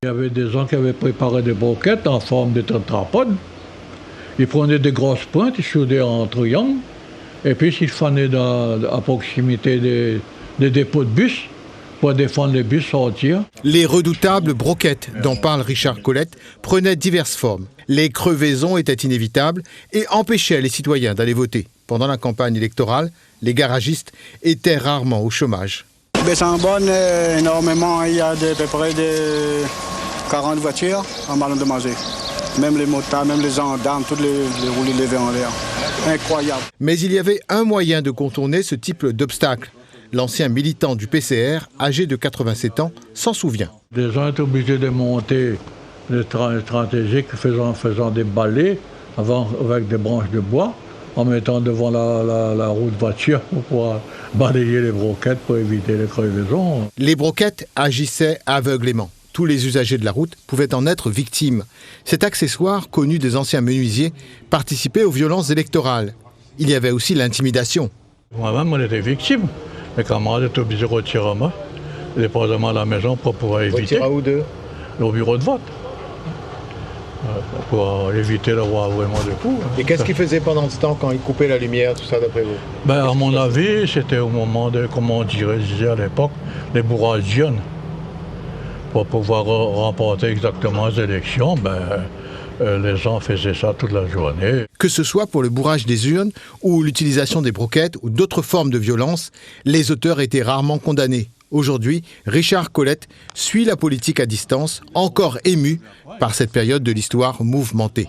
Il y avait des gens qui avaient préparé des broquettes en forme de tétrapode. Ils prenaient des grosses pointes, ils soudaient en triangle, et puis ils fanaient à proximité des dépôts de bus pour défendre les bus sortir. Les redoutables broquettes dont parle Richard Colette prenaient diverses formes. Les crevaisons étaient inévitables et empêchaient les citoyens d'aller voter. Pendant la campagne électorale, les garagistes étaient rarement au chômage. Besambonne, énormément, il y a à peu près de 40 voitures en ballon de manger. Même les motards, même les gendarmes, toutes les roulis levés en l'air. Incroyable. Mais il y avait un moyen de contourner ce type d'obstacle. L'ancien militant du PCR, âgé de 87 ans, s'en souvient. Les gens étaient obligés de monter les stratégiques faisant des balais avec des branches de bois, en mettant devant la roue de voiture pour pouvoir balayer les broquettes pour éviter les crevaisons. Les broquettes agissaient aveuglément. Tous les usagers de la route pouvaient en être victimes. Cet accessoire, connu des anciens menuisiers, participait aux violences électorales. Il y avait aussi l'intimidation. Moi-même, on était victime. Mes camarades étaient obligés de retirer moi, déposément à la maison pour pouvoir éviter. Retirer où d'eux ? Au bureau de vote. Pour éviter d'avoir vraiment de coups. Et qu'est-ce qu'ils faisaient pendant ce temps quand ils coupaient la lumière, tout ça d'après vous ? À mon avis, c'était au moment de, comment on dirait, je disais à l'époque, les bourrages d'urnes. Pour pouvoir remporter exactement les élections, les gens faisaient ça toute la journée. Que ce soit pour le bourrage des urnes ou l'utilisation des broquettes ou d'autres formes de violence, les auteurs étaient rarement condamnés. Aujourd'hui, Richard Colette suit la politique à distance, encore ému par cette période de l'histoire mouvementée.